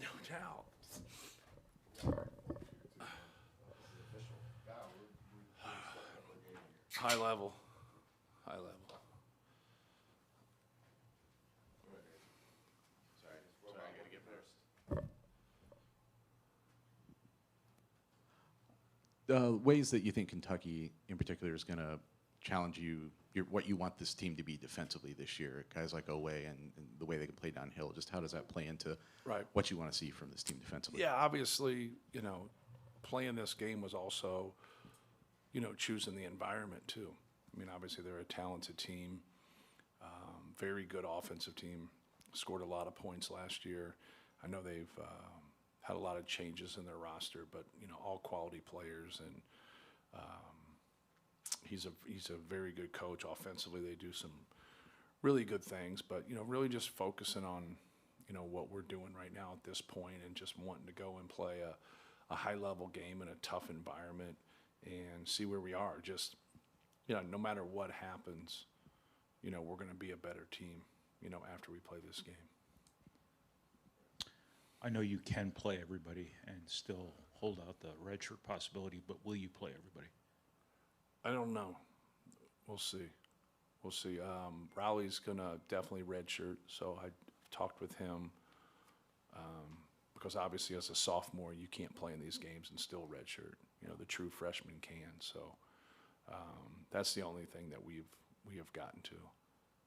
No doubt. High level. High level. Sorry, I gotta get first. Ways that you think Kentucky, in particular, is going to challenge you, what you want this team to be defensively this year, guys like Owe and the way they can play downhill. Just how does that play into Right. what you want to see from this team defensively? Yeah, obviously, playing this game was also, choosing the environment too. I mean, obviously they're a talented team, very good offensive team, scored a lot of points last year. I know they've had a lot of changes in their roster, but all quality players, and he's a very good coach. Offensively, they do some really good things, but really just focusing on what we're doing right now at this point, and just wanting to go and play a high level game in a tough environment and see where we are. Just no matter what happens, we're going to be a better team after we play this game. I know you can play everybody and still hold out the redshirt possibility, but will you play everybody? I don't know. We'll see. We'll see. Rowley's gonna definitely redshirt, so I talked with him because obviously as a sophomore you can't play in these games and still redshirt. The true freshman can. So that's the only thing that we have gotten to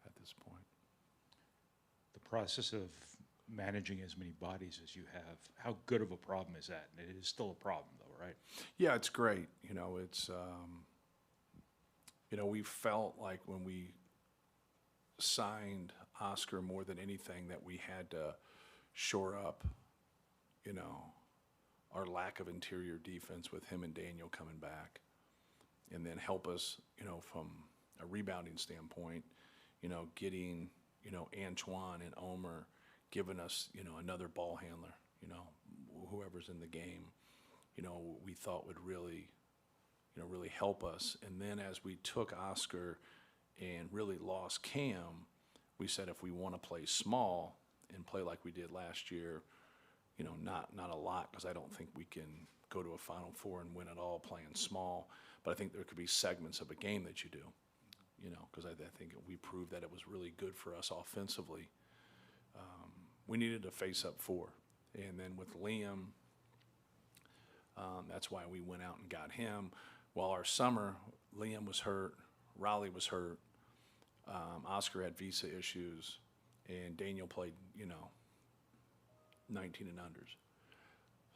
at this point. The process of managing as many bodies as you have, how good of a problem is that? And it is still a problem, though, right? Yeah, it's great. It's we felt like when we signed Oscar more than anything that we had to shore up, our lack of interior defense with him and Daniel coming back, and then help us, from a rebounding standpoint, getting, Antoine and Omer giving us, another ball handler, whoever's in the game, we thought would really, really help us. And then as we took Oscar and really lost Cam, we said if we want to play small and play like we did last year, not a lot, because I don't think we can go to a Final Four and win it all playing small. But I think there could be segments of a game that you do, because I think we proved that it was really good for us offensively. We needed a face-up four. And then with Liam, that's why we went out and got him. While our summer, Liam was hurt, Raleigh was hurt, Oscar had visa issues, and Daniel played, 19 and unders.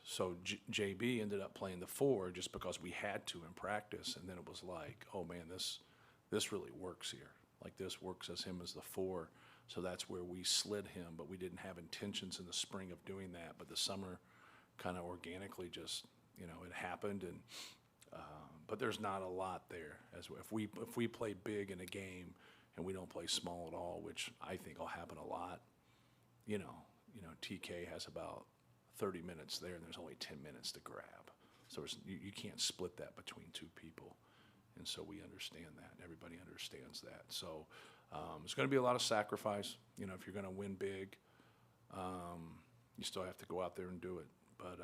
So JB ended up playing the four just because we had to in practice, and then it was like, oh man, this really works here. Like this works as him as the four, so that's where we slid him, but we didn't have intentions in the spring of doing that. But the summer kind of organically just, it happened, and but there's not a lot there. As if we play big in a game and we don't play small at all, which I think will happen a lot, TK has about 30 minutes there, and there's only 10 minutes to grab. So you can't split that between two people. And so we understand that, and everybody understands that. So it's going to be a lot of sacrifice. If you're going to win big, you still have to go out there and do it. But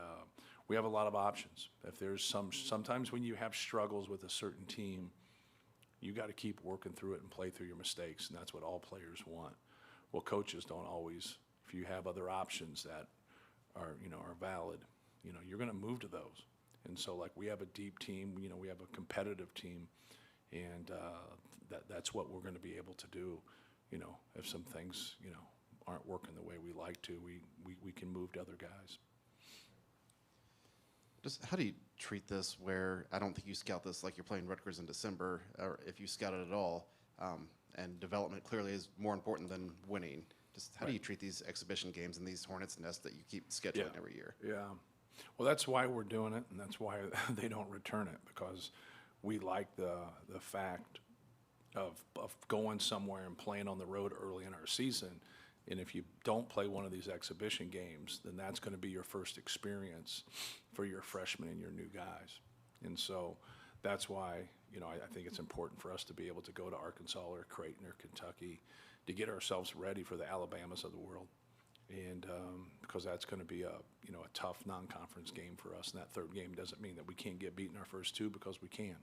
we have a lot of options. If there's sometimes when you have struggles with a certain team, you got to keep working through it and play through your mistakes, and that's what all players want. Well, coaches don't always. If you have other options that are valid, you're going to move to those. And so, like, we have a deep team, we have a competitive team, and that's what we're going to be able to do. If some things, aren't working the way we like to, we can move to other guys. Just how do you treat this where I don't think you scout this like you're playing Rutgers in December, or if you scout it at all, and development clearly is more important than winning. Just how do you treat these exhibition games and these Hornets' nest that you keep scheduling every year? Yeah. Well, that's why we're doing it, and that's why they don't return it, because we like the fact of going somewhere and playing on the road early in our season. And if you don't play one of these exhibition games, then that's going to be your first experience for your freshmen and your new guys. And so that's why, I think it's important for us to be able to go to Arkansas or Creighton or Kentucky to get ourselves ready for the Alabamas of the world. And because that's going to be a tough non-conference game for us. And that third game doesn't mean that we can't get beaten our first two, because we can.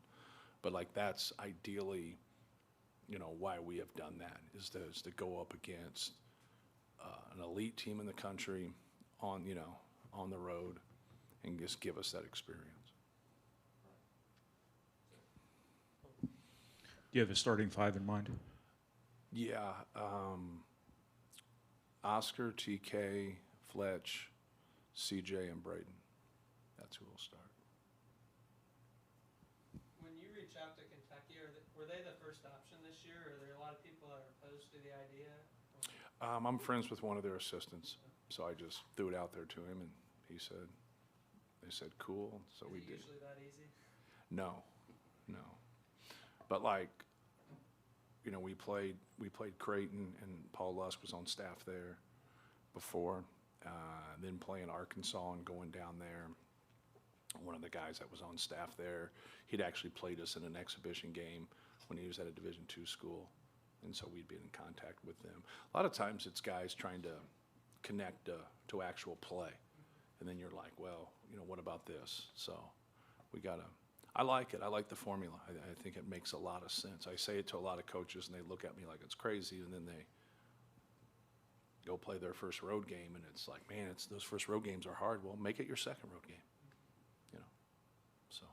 But like, that's ideally, why we have done that, is to go up against an elite team in the country on the road, and just give us that experience. Do you have a starting five in mind? Yeah, Oscar, TK, Fletch, CJ, and Braden. That's who will start. When you reach out to Kentucky, were they the first option this year, or are there a lot of people that are opposed to the idea? I'm friends with one of their assistants, so I just threw it out there to him, and they said cool, so we did. Is it usually that easy? No. But like, we played Creighton, and Paul Lusk was on staff there before. Then playing Arkansas and going down there. One of the guys that was on staff there, he'd actually played us in an exhibition game when he was at a Division II school, and so we'd been in contact with them. A lot of times it's guys trying to connect to actual play, and then you're like, well, what about this? So I like it. I like the formula. I think it makes a lot of sense. I say it to a lot of coaches, and they look at me like it's crazy, and then they go play their first road game, and it's like, man, those first road games are hard. Well, make it your second road game, so.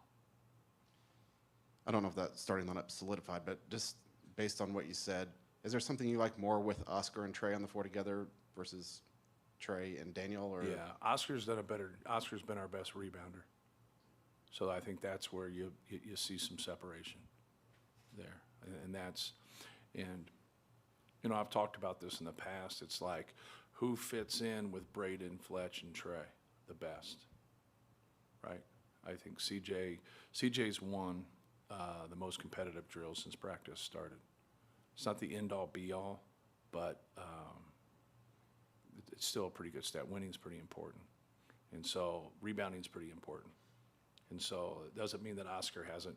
I don't know if that starting lineup solidified, but just based on what you said, is there something you like more with Oscar and Trey on the floor together versus Trey and Daniel? Or Yeah, Oscar's been our best rebounder. So I think that's where you see some separation there. And I've talked about this in the past. It's like, who fits in with Braden, Fletch, and Trey the best, right? I think CJ's won the most competitive drills since practice started. It's not the end-all, be-all, but it's still a pretty good stat. Winning's pretty important. And so rebounding's pretty important. And so it doesn't mean that Oscar hasn't,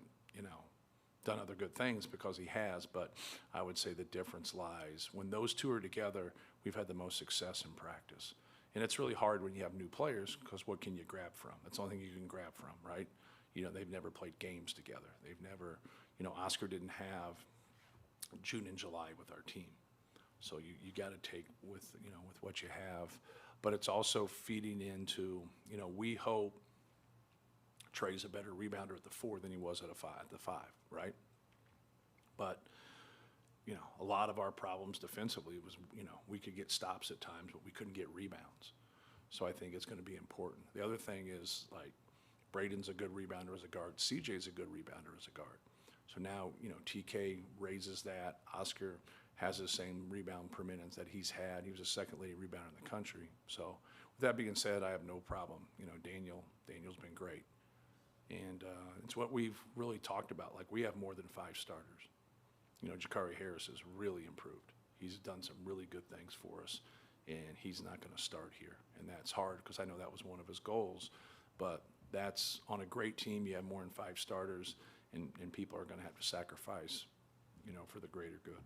done other good things, because he has, but I would say the difference lies when those two are together. We've had the most success in practice. And it's really hard when you have new players, because what can you grab from? That's the only thing you can grab from, right? They've never played games together. They've never, Oscar didn't have June and July with our team. So you got to take with what you have. But it's also feeding into, we hope Trey's a better rebounder at the 4 than he was at the 5, right? But, a lot of our problems defensively was, we could get stops at times, but we couldn't get rebounds. So I think it's going to be important. The other thing is, like, Braden's a good rebounder as a guard. CJ's a good rebounder as a guard. So now, TK raises that. Oscar has the same rebound per minute that he's had. He was a second leading rebounder in the country. So with that being said, I have no problem. Daniel's been great. And it's what we've really talked about. Like, we have more than 5 starters. Jakari Harris has really improved. He's done some really good things for us, and he's not going to start here. And that's hard, because I know that was one of his goals. But that's on a great team. You have more than 5 starters, and people are going to have to sacrifice, for the greater good.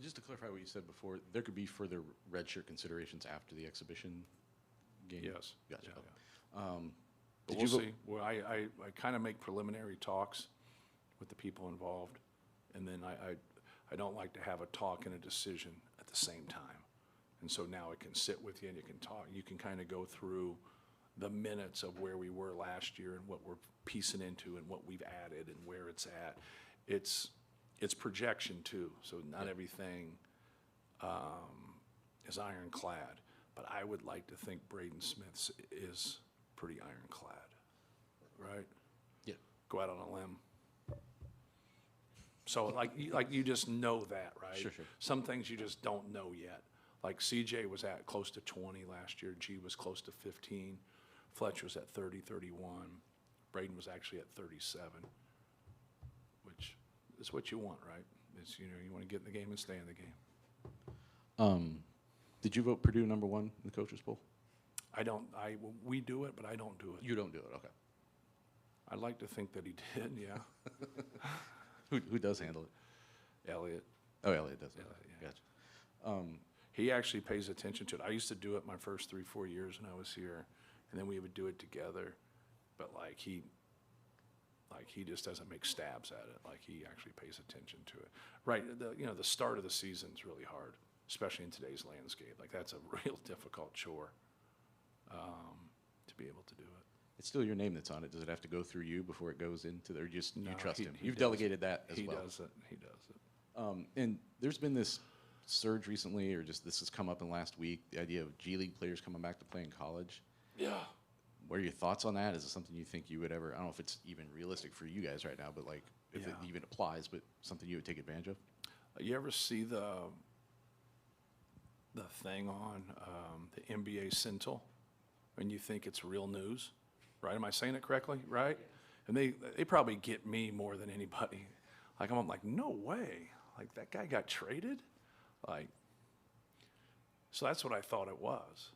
Just to clarify what you said before, there could be further redshirt considerations after the exhibition game? Yes. Gotcha. Yeah. But Did we'll you vote- see. Well, I kind of make preliminary talks with the people involved, and then I don't like to have a talk and a decision at the same time. And so now I can sit with you and you can talk. You can kind of go through the minutes of where we were last year and what we're piecing into and what we've added and where it's at. It's projection too, so not everything is ironclad. But I would like to think Braden Smith's is pretty ironclad, right? Yeah. Go out on a limb. So like you just know that, right? Sure. Some things you just don't know yet. Like CJ was at close to 20 last year. G was close to 15. Fletch was at 30, 31. Braden was actually at 37, which is what you want, right? It's, you want to get in the game and stay in the game. Did you vote Purdue number 1 in the coaches poll? We do it, but I don't do it. You don't do it, okay. I'd like to think that he did, yeah. Who does handle it? Elliot. Oh, Elliot does. Okay. Elliot, yeah. Gotcha. He actually pays attention to it. I used to do it my first 3-4 years when I was here, and then we would do it together. But like he just doesn't make stabs at it. Like he actually pays attention to it. Right. The start of the season is really hard, especially in today's landscape. Like that's a real difficult chore to be able to do it. It's still your name that's on it. Does it have to go through you before it goes into there? Just No, you trust he- him. he You've does. delegated that as He well. does it. He does it. And there's been this surge recently, or just this has come up in the last week, the idea of G League players coming back to play in college. Yeah. What are your thoughts on that? Is it something you think you would ever, I don't know if it's even realistic for you guys right now, but like if it Yeah. even applies, but something you would take advantage of? You ever see the thing on the NBA Central when you think it's real news, right? Am I saying it correctly, right? And they probably get me more than anybody. Like I'm like, no way. Like that guy got traded? Like, so that's what I thought it was.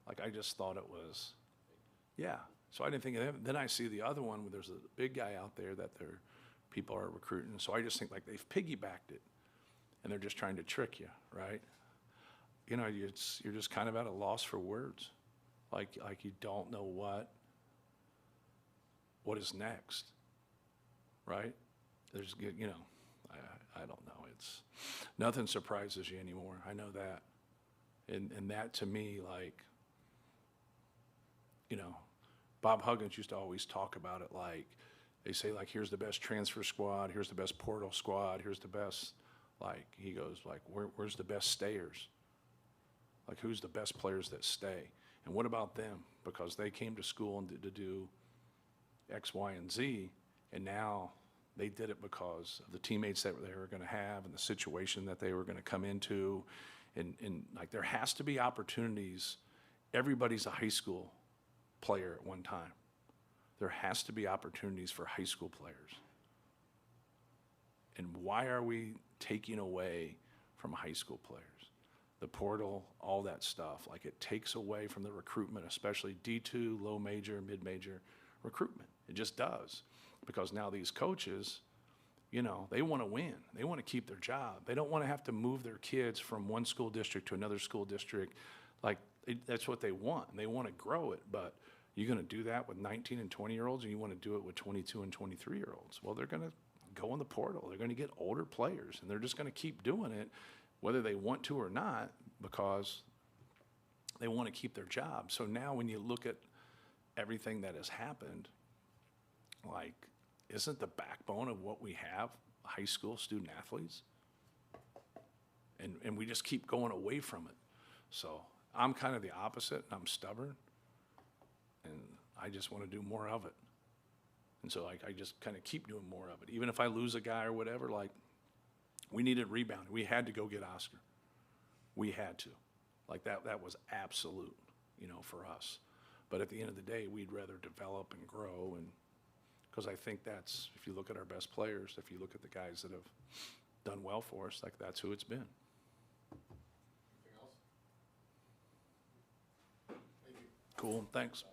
Like I just thought it was, yeah. So I didn't think of him. Then I see the other one where there's a big guy out there that people are recruiting. So I just think like they've piggybacked it. And they're just trying to trick you, right? You know, you're just kind of at a loss for words. Like you don't know what is next, right? There's, I don't know. It's, nothing surprises you anymore. I know that. And that to me, like, Bob Huggins used to always talk about it like, they say like, here's the best transfer squad, here's the best portal squad, here's the best, like, he goes like, where's the best stayers? Like, who's the best players that stay? And what about them? Because they came to school and to do X, Y, and Z, and now they did it because of the teammates that they were going to have and the situation that they were going to come into. And like, there has to be opportunities. Everybody's a high school player at one time. There has to be opportunities for high school players. And why are we taking away from high school players? The portal, all that stuff, like it takes away from the recruitment, especially D2, low major, mid-major recruitment. It just does. Because now these coaches, they want to win. They want to keep their job. They don't want to have to move their kids from one school district to another school district. Like, that's what they want. And they want to grow it. But you're going to do that with 19 and 20-year-olds, and you want to do it with 22 and 23-year-olds. Well, they're going to go in the portal. They're going to get older players, and they're just going to keep doing it, whether they want to or not, because they want to keep their job. So now when you look at everything that has happened, like, isn't the backbone of what we have high school student athletes? And we just keep going away from it. So I'm kind of the opposite, and I'm stubborn, and I just want to do more of it. And so I just kind of keep doing more of it. Even if I lose a guy or whatever, like, we needed rebounding. We had to go get Oscar. We had to. Like, that was absolute, for us. But at the end of the day, we'd rather develop and grow, and because I think that's, if you look at our best players, if you look at the guys that have done well for us, like, that's who it's been. Anything else? Thank you. Cool, thanks.